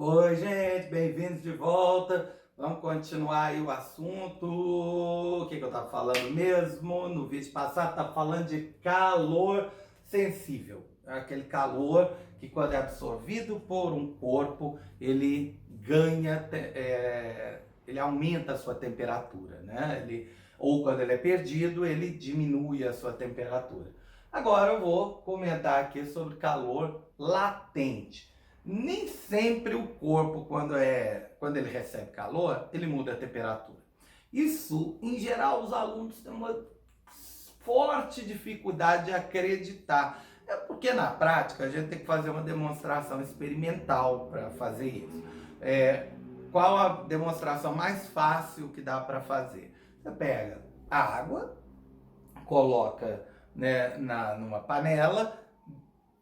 Oi, gente, bem-vindos de volta. Vamos continuar aí o assunto. O que eu estava falando mesmo? No vídeo passado, estava falando de calor sensível. É aquele calor que, quando é absorvido por um corpo, ele ganha, ele aumenta a sua temperatura, né? Ou quando ele é perdido, ele diminui a sua temperatura. Agora eu vou comentar aqui sobre calor latente. Nem sempre o corpo, quando ele recebe calor, ele muda a temperatura. Isso, em geral, os alunos têm uma forte dificuldade de acreditar. É porque na prática a gente tem que fazer uma demonstração experimental para fazer isso. Qual a demonstração mais fácil que dá para fazer? Você pega a água, coloca, né, numa panela,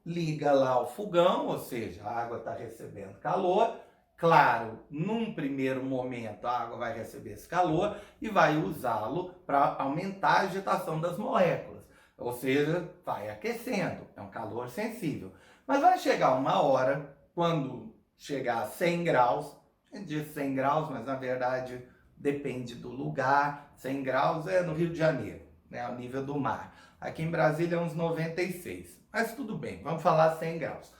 liga lá o fogão, ou seja, a água está recebendo calor. Claro, num primeiro momento a água vai receber esse calor e vai usá-lo para aumentar a agitação das moléculas, ou seja, vai aquecendo, é um calor sensível. Mas vai chegar uma hora, quando chegar a 100 graus, a gente diz 100 graus, mas na verdade depende do lugar. 100 graus é no Rio de Janeiro, né, ao nível do mar. Aqui em Brasília é uns 96. Mas tudo bem, vamos falar 100 graus.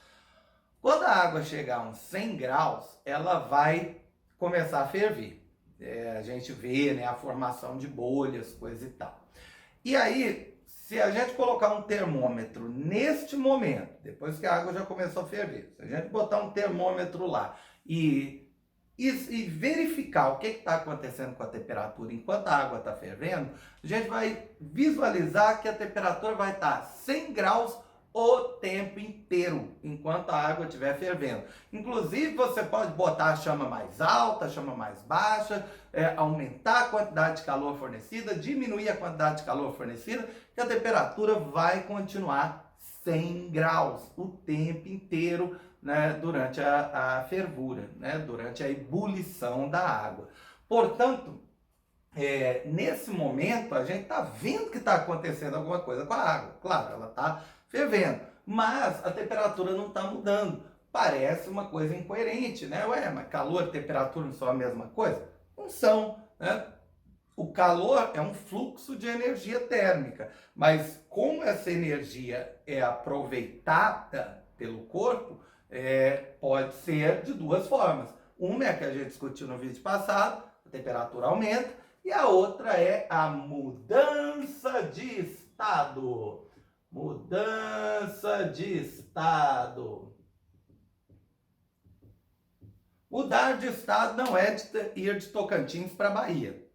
Quando a água chegar a uns 100 graus, ela vai começar a ferver. A gente vê, né, a formação de bolhas, coisa e tal. E aí, se a gente colocar um termômetro neste momento, depois que a água já começou a ferver, se a gente botar um termômetro lá e verificar o que está acontecendo com a temperatura enquanto a água está fervendo, a gente vai visualizar que a temperatura vai estar 100 graus o tempo inteiro, enquanto a água estiver fervendo. Inclusive, você pode botar a chama mais alta, a chama mais baixa, aumentar a quantidade de calor fornecida, diminuir a quantidade de calor fornecida, que a temperatura vai continuar 100 graus o tempo inteiro, né, durante a fervura, né, durante a ebulição da água. Portanto, nesse momento a gente está vendo que está acontecendo alguma coisa com a água. Claro, ela está fervendo, mas a temperatura não está mudando. Parece uma coisa incoerente, né? Ué, mas calor e temperatura não são a mesma coisa? Não são, né? O calor é um fluxo de energia térmica, mas como essa energia é aproveitada pelo corpo, pode ser de duas formas. Uma é a que a gente discutiu no vídeo passado, a temperatura aumenta, e a outra é a mudança de estado. Mudança de estado. Mudar de estado não é ir de Tocantins para Bahia.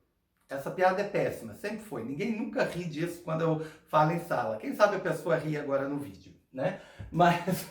Essa piada é péssima, sempre foi. Ninguém nunca ri disso quando eu falo em sala. Quem sabe a pessoa ri agora no vídeo, né? Mas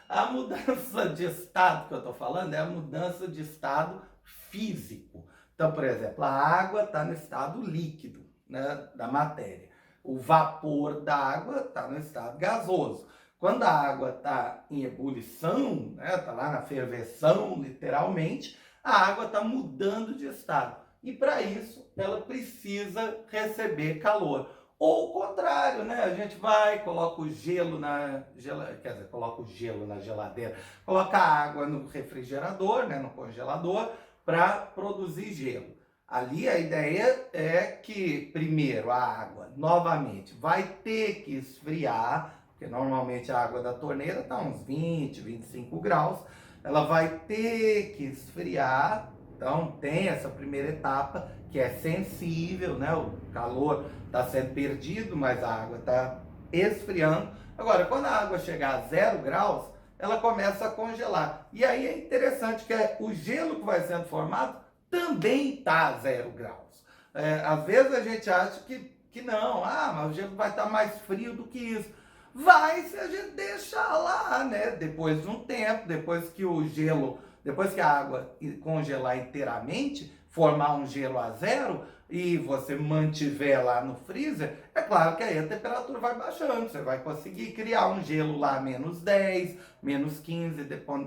a mudança de estado que eu estou falando é a mudança de estado físico. Então, por exemplo, a água está no estado líquido, né, da matéria. O vapor da água está no estado gasoso. Quando a água está em ebulição, né, está lá na ferveção, literalmente, a água está mudando de estado. E para isso, ela precisa receber calor. Ou o contrário, né? A gente vai, coloca o gelo na geladeira, quer dizer, coloca o gelo na geladeira, coloca a água no refrigerador, né, no congelador, para produzir gelo. Ali a ideia é que, primeiro, a água, novamente, vai ter que esfriar, porque normalmente a água da torneira está uns 20, 25 graus, ela vai ter que esfriar. Então tem essa primeira etapa que é sensível, né? O calor está sendo perdido, mas a água está esfriando. Agora, quando a água chegar a 0 graus, ela começa a congelar. E aí é interessante que o gelo que vai sendo formado também está a 0 graus. Às vezes a gente acha que não, mas o gelo vai estar mais frio do que isso. Vai se a gente deixar lá, né? Depois de um tempo, depois que a água congelar inteiramente, formar um gelo a 0 e você mantiver lá no freezer, é claro que aí a temperatura vai baixando, você vai conseguir criar um gelo lá a menos 10, menos 15,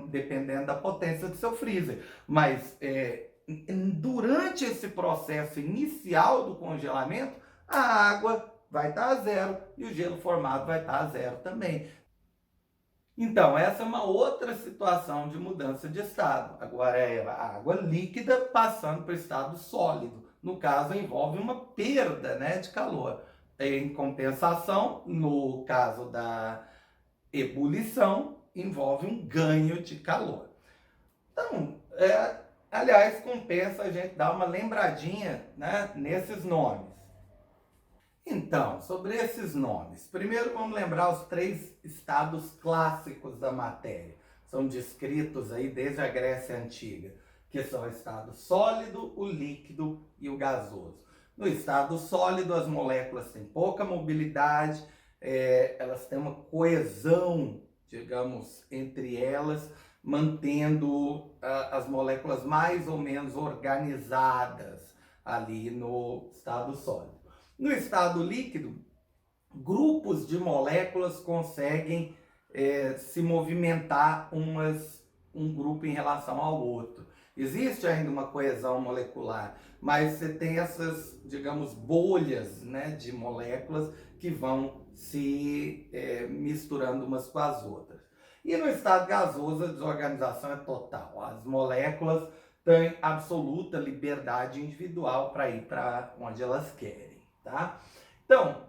dependendo da potência do seu freezer. Mas durante esse processo inicial do congelamento, a água vai estar a 0 e o gelo formado vai estar a 0 também. Então, essa é uma outra situação de mudança de estado. Agora é a água líquida passando para o estado sólido. No caso, envolve uma perda, né, de calor. Em compensação, no caso da ebulição, envolve um ganho de calor. Então, aliás, compensa a gente dar uma lembradinha, né, nesses nomes. Então, sobre esses nomes, primeiro vamos lembrar os três estados clássicos da matéria. São descritos aí desde a Grécia Antiga, que são o estado sólido, o líquido e o gasoso. No estado sólido, as moléculas têm pouca mobilidade, elas têm uma coesão, digamos, entre elas, mantendo as moléculas mais ou menos organizadas ali no estado sólido. No estado líquido, grupos de moléculas conseguem se movimentar um grupo em relação ao outro. Existe ainda uma coesão molecular, mas você tem essas, digamos, bolhas, né, de moléculas que vão se misturando umas com as outras. E no estado gasoso, a desorganização é total. As moléculas têm absoluta liberdade individual para ir para onde elas querem. Tá? Então,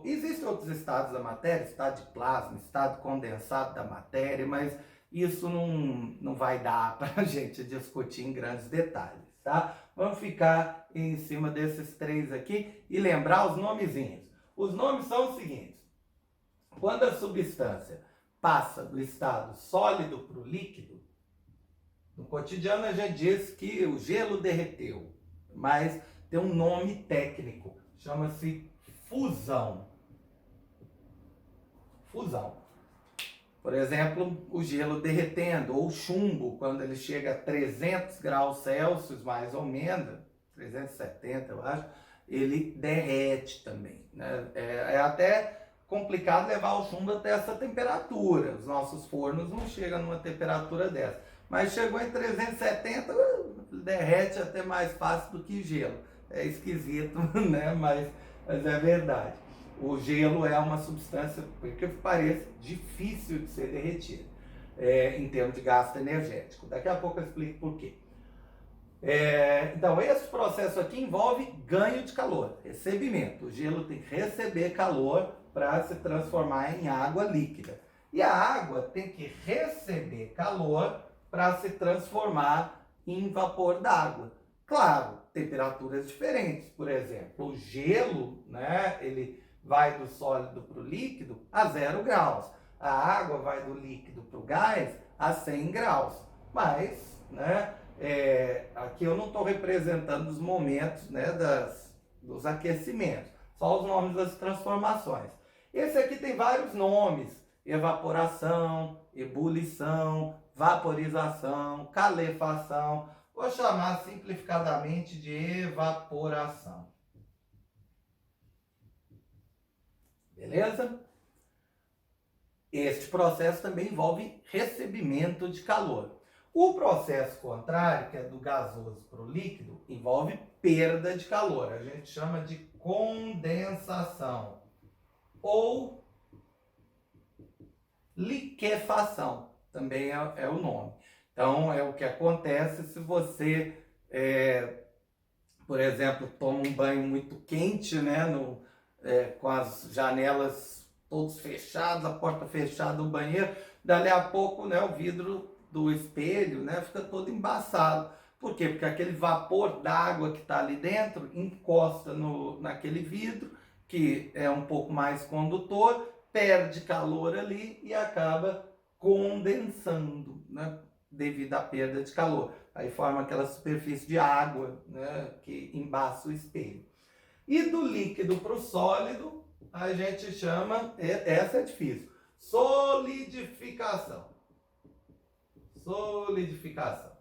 existem outros estados da matéria, estado de plasma, estado condensado da matéria, mas isso não vai dar para a gente discutir em grandes detalhes, tá? Vamos ficar em cima desses três aqui e lembrar os nomezinhos. Os nomes são os seguintes: quando a substância passa do estado sólido para o líquido, no cotidiano a gente diz que o gelo derreteu, mas tem um nome técnico, chama-se fusão. Fusão. Por exemplo, o gelo derretendo, ou o chumbo, quando ele chega a 300 graus Celsius, mais ou menos, 370 eu acho, ele derrete também, né? É até complicado levar o chumbo até essa temperatura. Os nossos fornos não chegam numa temperatura dessa. Mas chegou em 370, derrete até mais fácil do que gelo. É esquisito, né? Mas é verdade. O gelo é uma substância, por que pareça, difícil de ser derretida, em termos de gasto energético. Daqui a pouco eu explico por quê. Então, esse processo aqui envolve ganho de calor, recebimento. O gelo tem que receber calor para se transformar em água líquida. E a água tem que receber calor para se transformar em vapor d'água. Claro, temperaturas diferentes. Por exemplo, o gelo, né, ele vai do sólido para o líquido a 0 graus. A água vai do líquido para o gás a 100 graus. Mas, né, aqui eu não estou representando os momentos, né, dos aquecimentos, só os nomes das transformações. Esse aqui tem vários nomes: evaporação, ebulição, vaporização, calefação. Vou chamar simplificadamente de evaporação. Beleza? Este processo também envolve recebimento de calor. O processo contrário, que é do gasoso para o líquido, envolve perda de calor. A gente chama de condensação ou liquefação, também é o nome. Então, é o que acontece se você, por exemplo, toma um banho muito quente, né, com as janelas todas fechadas, a porta fechada do banheiro, dali a pouco, né, o vidro do espelho, né, fica todo embaçado. Por quê? Porque aquele vapor d'água que está ali dentro encosta naquele vidro, que é um pouco mais condutor, perde calor ali e acaba condensando, né, devido à perda de calor. Aí forma aquela superfície de água, né, que embaça o espelho. E do líquido para o sólido, a gente chama, essa é difícil, solidificação. Solidificação.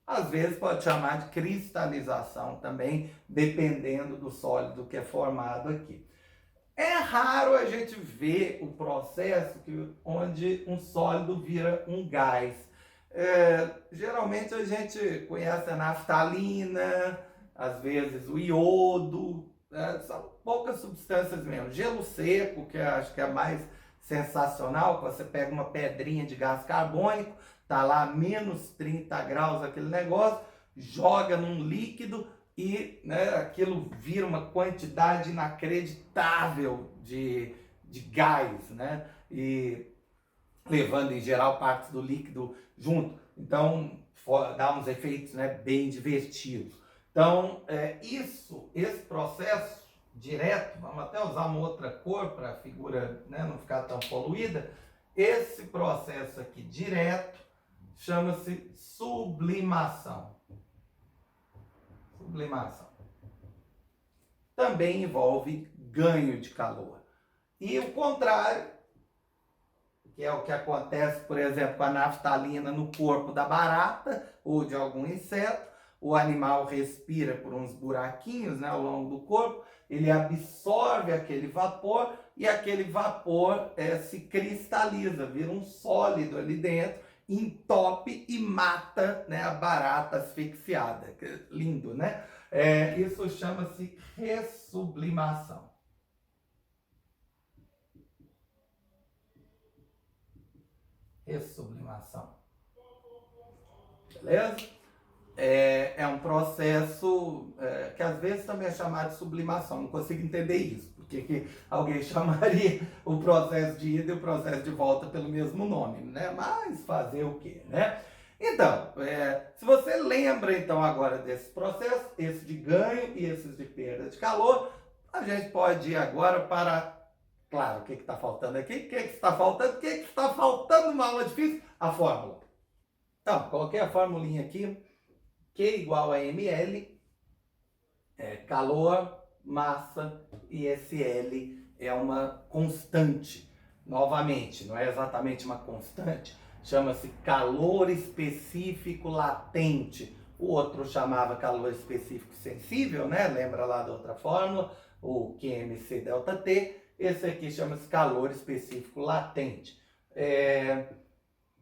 Às vezes pode chamar de cristalização também, dependendo do sólido que é formado aqui. É raro a gente ver o processo onde um sólido vira um gás. Geralmente a gente conhece a naftalina, às vezes o iodo, são poucas substâncias mesmo. Gelo seco, que acho que é a mais sensacional, que você pega uma pedrinha de gás carbônico, tá lá a menos 30 graus aquele negócio, joga num líquido e, né, aquilo vira uma quantidade inacreditável de gás, né? E levando em geral partes do líquido junto. Então dá uns efeitos, né, bem divertidos. Então esse processo direto, vamos até usar uma outra cor para a figura, né, não ficar tão poluída. Esse processo aqui direto chama-se sublimação. Sublimação. Também envolve ganho de calor. E o contrário, que é o que acontece, por exemplo, com a naftalina no corpo da barata ou de algum inseto. O animal respira por uns buraquinhos, né, ao longo do corpo, ele absorve aquele vapor e aquele vapor se cristaliza, vira um sólido ali dentro, entope e mata, né, a barata asfixiada. Lindo, né? Isso chama-se ressublimação. Ressublimação. Beleza? É um processo que às vezes também é chamado de sublimação. Não consigo entender isso. Porque que alguém chamaria o processo de ida e o processo de volta pelo mesmo nome, né? Mas fazer o quê, né? Então, se você lembra então agora desse processo, esse de ganho e esses de perda de calor, a gente pode ir agora para... Claro, o que está faltando aqui? O que está faltando? O que está faltando numa aula difícil? A fórmula. Então, coloquei a formulinha aqui. Q igual a ml, calor, massa, e esse L é uma constante. Novamente, não é exatamente uma constante, chama-se calor específico latente. O outro chamava calor específico sensível, né? Lembra lá da outra fórmula, o QMC delta T. Esse aqui chama-se calor específico latente.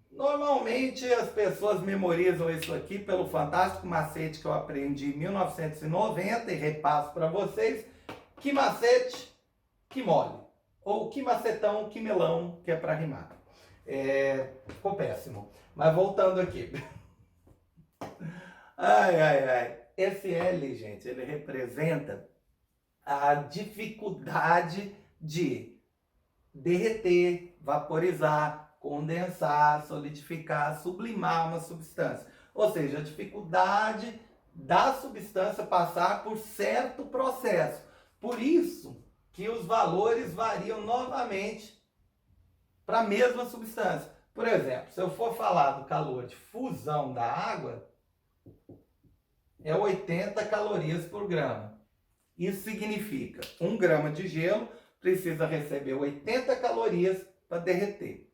Normalmente as pessoas memorizam isso aqui pelo fantástico macete que eu aprendi em 1990 e repasso para vocês. Que macete, que mole. Ou que macetão, que melão, que é para rimar. Ficou péssimo. Mas voltando aqui. Esse L, gente, ele representa a dificuldade de derreter, vaporizar, condensar, solidificar, sublimar uma substância. Ou seja, a dificuldade da substância passar por certo processo. Por isso que os valores variam novamente para a mesma substância. Por exemplo, se eu for falar do calor de fusão da água, é 80 calorias por grama. Isso significa 1 grama de gelo precisa receber 80 calorias para derreter.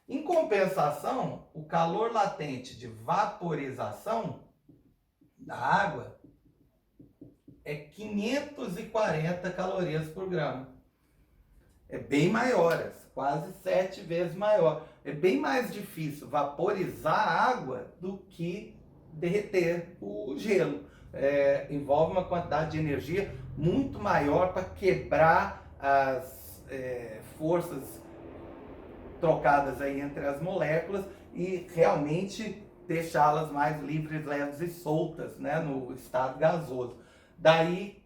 Em compensação, o calor latente de vaporização da água é 540 calorias por grama. É bem maior, quase 7 vezes maior. É bem mais difícil vaporizar a água do que derreter o gelo. Envolve uma quantidade de energia muito maior para quebrar as forças trocadas aí entre as moléculas e realmente deixá-las mais livres, leves e soltas, né, no estado gasoso. Daí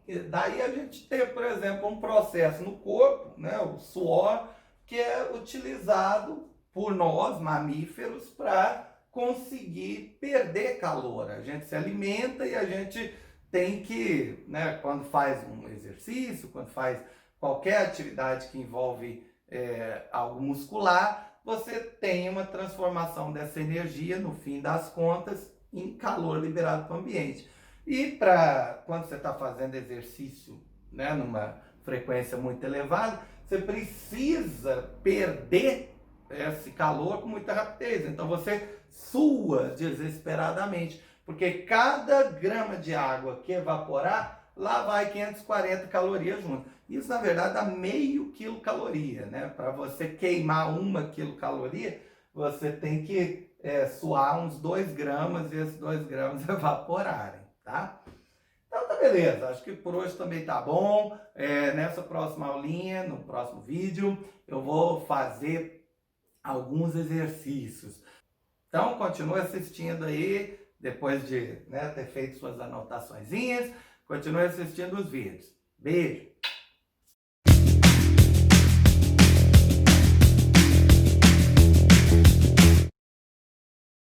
a gente tem, por exemplo, um processo no corpo, né, o suor, que é utilizado por nós, mamíferos, para conseguir perder calor. A gente se alimenta e a gente tem que, né, quando faz um exercício, quando faz qualquer atividade que envolve algo muscular, você tem uma transformação dessa energia, no fim das contas, em calor liberado para o ambiente. E quando você está fazendo exercício, né, numa frequência muito elevada, você precisa perder esse calor com muita rapidez. Então você sua desesperadamente, porque cada grama de água que evaporar, lá vai 540 calorias junto. Isso, na verdade, dá meio quilocaloria, né? Para você queimar 1 quilocaloria, você tem que suar uns 2 gramas e esses 2 gramas evaporarem, tá? Então tá Então, beleza, acho que por hoje também tá bom. Nessa próxima aulinha, no próximo vídeo, eu vou fazer alguns exercícios. Então, continue assistindo aí, depois de, né, ter feito suas anotaçõezinhas, continue assistindo os vídeos. Beijo!